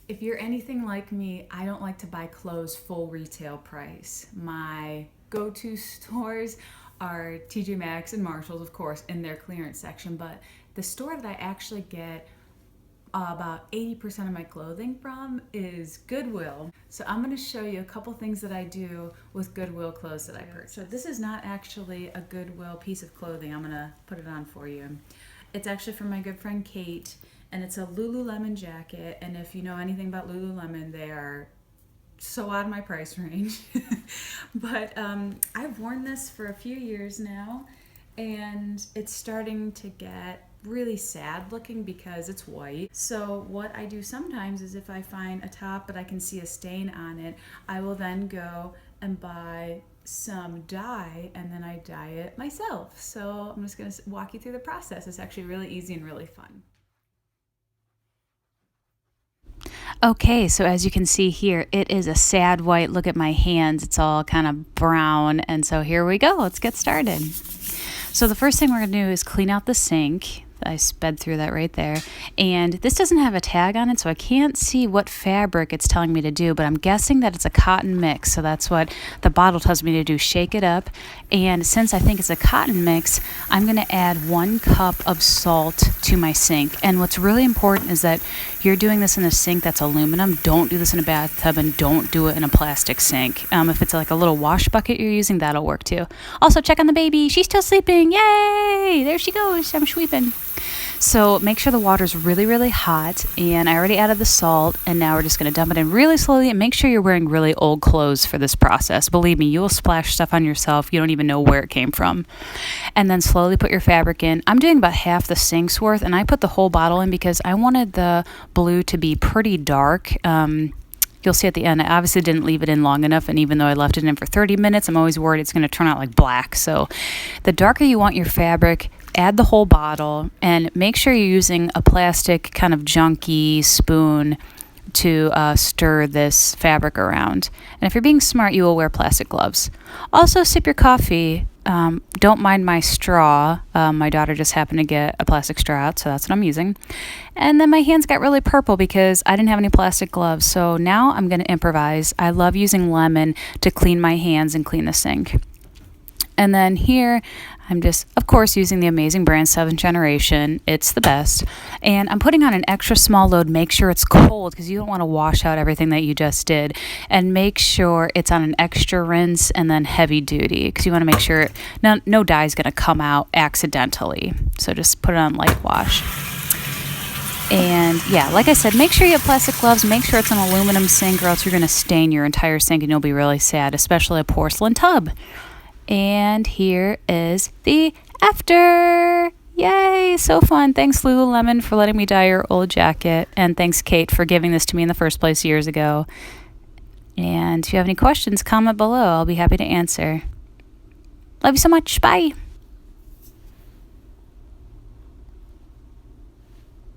If you're anything like me, I don't like to buy clothes full retail price. My go-to stores are TJ Maxx and Marshalls, of course, in their clearance section, but the store that I actually get about 80% of my clothing from is Goodwill. So I'm going to show you a couple things that I do with Goodwill clothes that I purchase. So this is not actually a Goodwill piece of clothing. I'm going to put it on for you. It's actually from my good friend Kate, and it's a Lululemon jacket. And if you know anything about Lululemon, they are so out of my price range. But I've worn this for a few years now, and it's starting to get really sad looking because it's white. So what I do sometimes is if I find a top but I can see a stain on it, I will then go and buy some dye, and then I dye it myself. So I'm just going to walk you through the process. It's actually really easy and really fun. Okay, so as you can see here, it is a sad white. Look at my hands, it's all kind of brown. And so here we go, let's get started. So the first thing we're gonna do is clean out the sink. I sped through that right there. And this doesn't have a tag on it, so I can't see what fabric it's telling me to do, but I'm guessing that it's a cotton mix. So that's what the bottle tells me to do, shake it up. And since I think it's a cotton mix, I'm gonna add 1 cup of salt to my sink. And what's really important is that you're doing this in a sink that's aluminum. Don't do this in a bathtub, and don't do it in a plastic sink. If it's like a little wash bucket you're using, that'll work too. Also, check on the baby. She's still sleeping. Yay! There she goes. I'm sweeping. So make sure the water's really, really hot, and I already added the salt, and now we're just going to dump it in really slowly, and make sure you're wearing really old clothes for this process. Believe me, you will splash stuff on yourself. You don't even know where it came from. And then slowly put your fabric in. I'm doing about half the sink's worth, and I put the whole bottle in because I wanted the blue to be pretty dark. You'll see at the end, I obviously didn't leave it in long enough, and even though I left it in for 30 minutes, I'm always worried it's going to turn out like black. So the darker you want your fabric, add the whole bottle, and make sure you're using a plastic kind of junky spoon to stir this fabric around. And if you're being smart, you will wear plastic gloves. Also, sip your coffee. Don't mind my straw. My daughter just happened to get a plastic straw out, so that's what I'm using. And then my hands got really purple because I didn't have any plastic gloves. So now I'm going to improvise. I love using lemon to clean my hands and clean the sink. And then here, I'm just, of course, using the amazing brand 7th Generation. It's the best. And I'm putting on an extra small load. Make sure it's cold because you don't want to wash out everything that you just did. And make sure it's on an extra rinse and then heavy duty because you want to make sure no dye is going to come out accidentally. So just put it on light wash. And yeah, like I said, make sure you have plastic gloves. Make sure it's an aluminum sink, or else you're going to stain your entire sink and you'll be really sad, especially a porcelain tub. And here is the after. Yay, so fun. Thanks, Lululemon, for letting me dye your old jacket. And thanks, Kate, for giving this to me in the first place years ago. And if you have any questions, comment below. I'll be happy to answer. Love you so much. Bye.